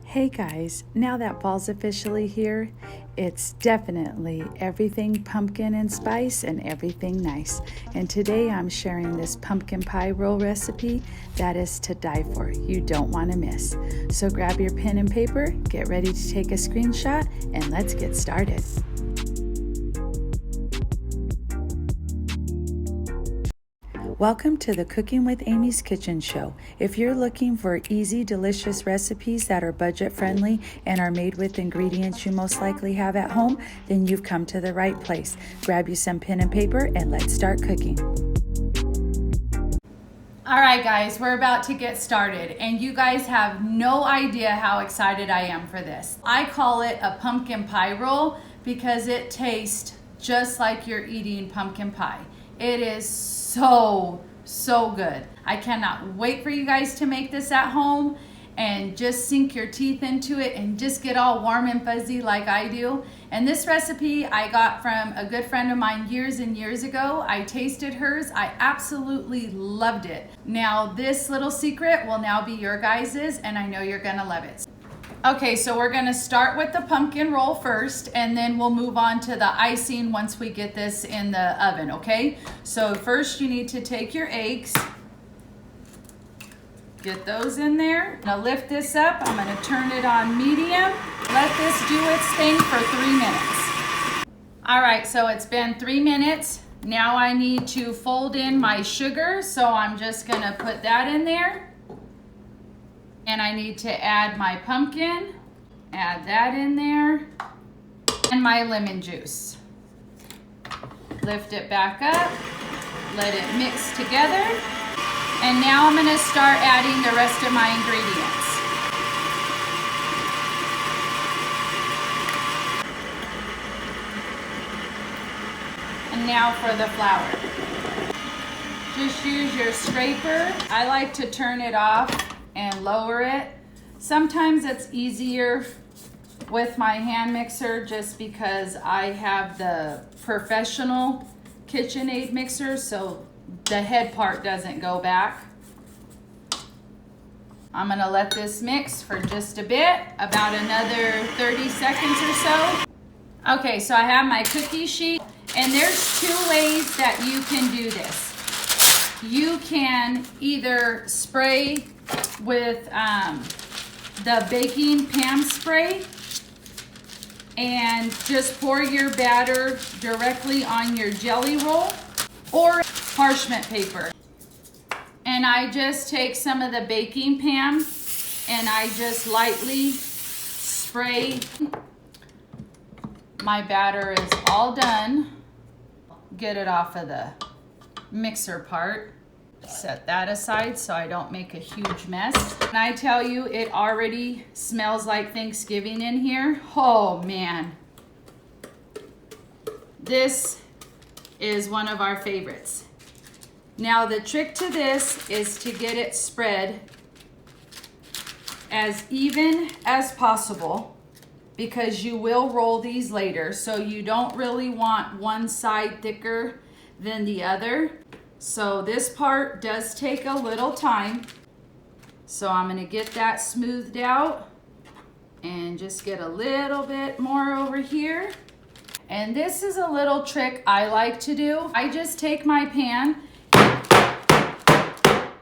Hey guys, now that fall's officially here, it's definitely everything pumpkin and spice and everything nice. And today I'm sharing this pumpkin pie roll recipe that is to die for. You don't want to miss. So grab your pen and paper, get ready to take a screenshot, and let's get started. Welcome to the Cooking with Amy's Kitchen Show. If you're looking for easy, delicious recipes that are budget friendly and are made with ingredients you most likely have at home, then you've come to the right place. Grab you some pen and paper and let's start cooking. All right, guys, we're about to get started, and you guys have no idea how excited I am for this. I call it a pumpkin pie roll because it tastes just like you're eating pumpkin pie. It is so good. I cannot wait for you guys to make this at home and just sink your teeth into it and just get all warm and fuzzy like I do. And this recipe I got from a good friend of mine years and years ago. I tasted hers. I absolutely loved it. Now this little secret will now be your guys's, and I know you're gonna love it. Okay, so we're gonna start with the pumpkin roll first, and then we'll move on to the icing once we get this in the oven, okay? So first you need to take your eggs, get those in there. Now lift this up, I'm gonna turn it on medium. Let this do its thing for 3 minutes. All right, so it's been 3 minutes. Now I need to fold in my sugar, so I'm just gonna put that in there. And I need to add my pumpkin, add that in there, and my lemon juice. Lift it back up, let it mix together, and now I'm gonna start adding the rest of my ingredients. And now for the flour. Just use your scraper. I like to turn it off and lower it. Sometimes it's easier with my hand mixer just because I have the professional KitchenAid mixer, so the head part doesn't go back. I'm gonna let this mix for just a bit, about another 30 seconds or so. Okay, so I have my cookie sheet, and there's 2 ways that you can do this. You can either spray with the baking pan spray and just pour your batter directly on your jelly roll, or parchment paper. And I just take some of the baking pan and I just lightly spray. My batter is all done. Get it off of the mixer part. Set that aside so I don't make a huge mess. And I tell you, it already smells like Thanksgiving in here. Oh man. This is one of our favorites. Now the trick to this is to get it spread as even as possible, because you will roll these later, so you don't really want one side thicker than the other. So this part does take a little time. So I'm gonna get that smoothed out and just get a little bit more over here. And this is a little trick I like to do. I just take my pan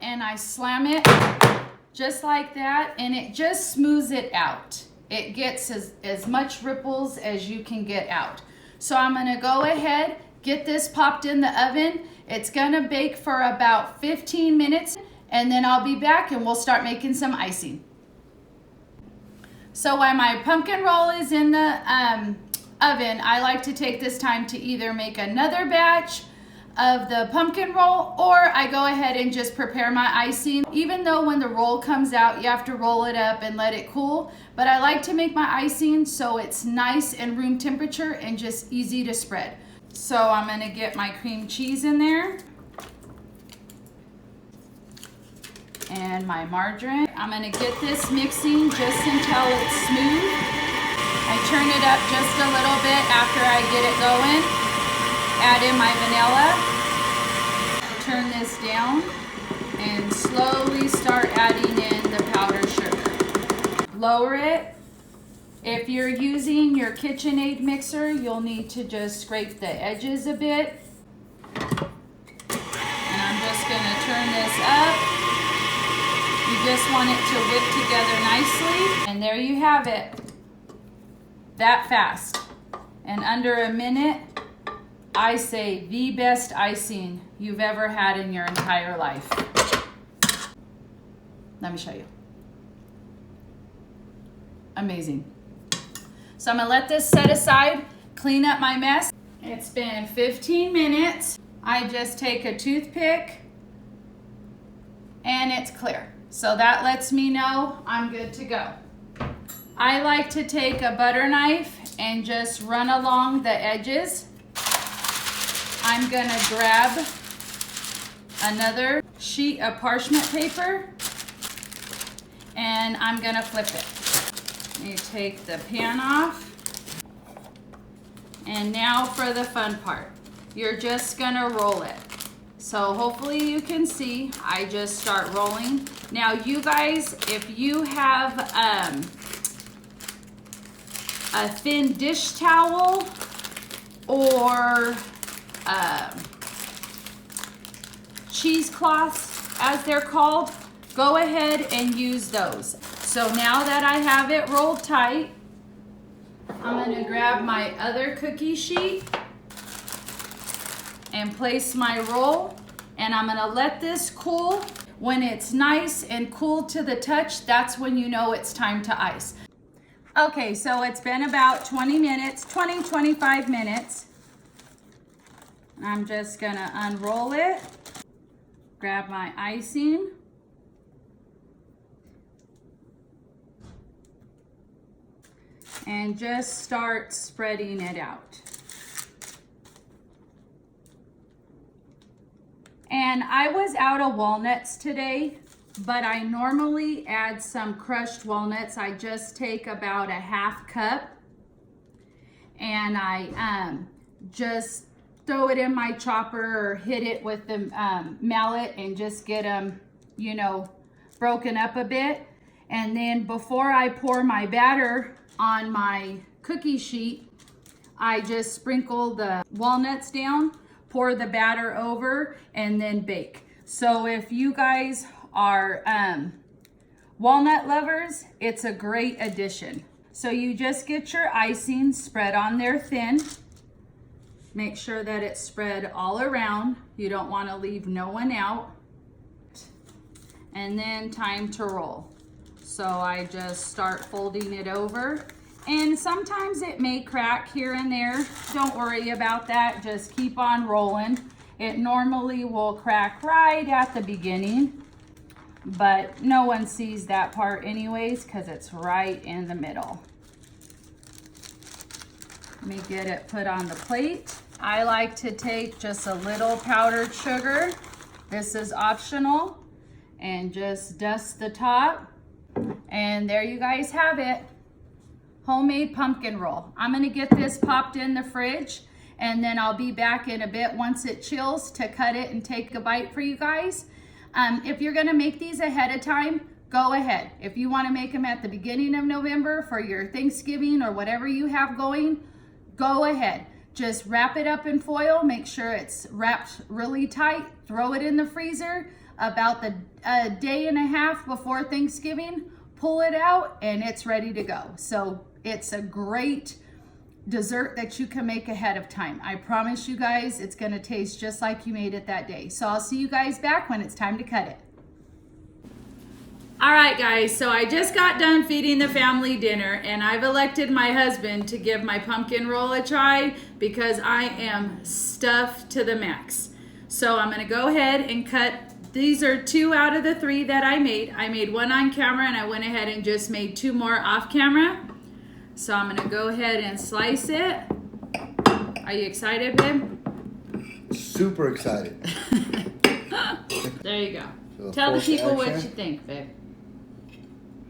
and I slam it just like that, and it just smooths it out. It gets as much ripples as you can get out. So I'm gonna go ahead, get this popped in the oven. It's gonna bake for about 15 minutes, and then I'll be back and we'll start making some icing. So while my pumpkin roll is in the oven, I like to take this time to either make another batch of the pumpkin roll, or I go ahead and just prepare my icing. Even though when the roll comes out, you have to roll it up and let it cool, but I like to make my icing so it's nice and room temperature and just easy to spread. So I'm gonna get my cream cheese in there and my margarine. I'm gonna get this mixing just until it's smooth. I turn it up just a little bit after I get it going. Add in my vanilla. Turn this down and slowly start adding in the powdered sugar. lower it. If you're using your KitchenAid mixer, you'll need to just scrape the edges a bit. And I'm just gonna turn this up. You just want it to whip together nicely. And there you have it. That fast. And under a minute, I say the best icing you've ever had in your entire life. Let me show you. Amazing. So I'm gonna let this set aside, clean up my mess. It's been 15 minutes. I just take a toothpick and it's clear. So that lets me know I'm good to go. I like to take a butter knife and just run along the edges. I'm gonna grab another sheet of parchment paper and I'm gonna flip it. You take the pan off. And now for the fun part. You're just gonna roll it. So hopefully you can see, I just start rolling. Now you guys, if you have a thin dish towel or cheesecloths as they're called, go ahead and use those. So now that I have it rolled tight, I'm gonna grab my other cookie sheet and place my roll, and I'm gonna let this cool. When it's nice and cool to the touch, that's when you know it's time to ice. Okay, so it's been about 25 minutes. I'm just gonna unroll it, grab my icing, and just start spreading it out. And I was out of walnuts today, but I normally add some crushed walnuts. I just take about a half cup and I just throw it in my chopper or hit it with the mallet and just get them, you know, broken up a bit. And then before I pour my batter on my cookie sheet, I just sprinkle the walnuts down, pour the batter over, and then bake. So if you guys are walnut lovers, it's a great addition. So you just get your icing spread on there thin. Make sure that it's spread all around. You don't want to leave no one out. And then time to roll. So I just start folding it over. And sometimes it may crack here and there. Don't worry about that. Just keep on rolling. It normally will crack right at the beginning, but no one sees that part anyways because it's right in the middle. Let me get it put on the plate. I like to take just a little powdered sugar. This is optional. And just dust the top. And there you guys have it. Homemade pumpkin roll. I'm gonna get this popped in the fridge and then I'll be back in a bit once it chills to cut it and take a bite for you guys. If you're gonna make these ahead of time, go ahead. If you wanna make them at the beginning of November for your Thanksgiving or whatever you have going, go ahead. Just wrap it up in foil, make sure it's wrapped really tight, throw it in the freezer about a day and a half before Thanksgiving, pull it out and it's ready to go. So it's a great dessert that you can make ahead of time. I promise you guys it's gonna taste just like you made it that day. So I'll see you guys back when it's time to cut it. All right guys, so I just got done feeding the family dinner and I've elected my husband to give my pumpkin roll a try because I am stuffed to the max. So I'm gonna go ahead and cut. These are 2 out of the 3 that I made. I made 1 on camera and I went ahead and just made 2 more off camera. So I'm gonna go ahead and slice it. Are you excited, babe? Super excited. There you go. So Tell the people what you action. think, babe.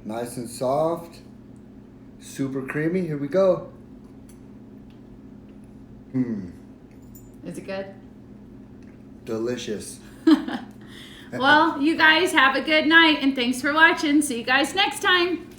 Nice and soft. Super creamy. Here we go. Is it good? Delicious. Well, you guys have a good night and thanks for watching. See you guys next time.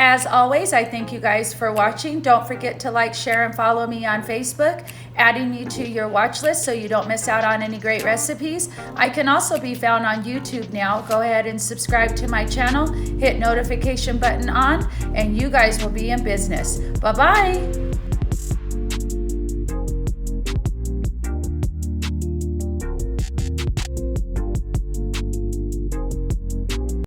As always, I thank you guys for watching. Don't forget to like, share, and follow me on Facebook, adding you to your watch list so you don't miss out on any great recipes. I can also be found on YouTube now. Go ahead and subscribe to my channel, hit notification button on, and you guys will be in business. Bye-bye.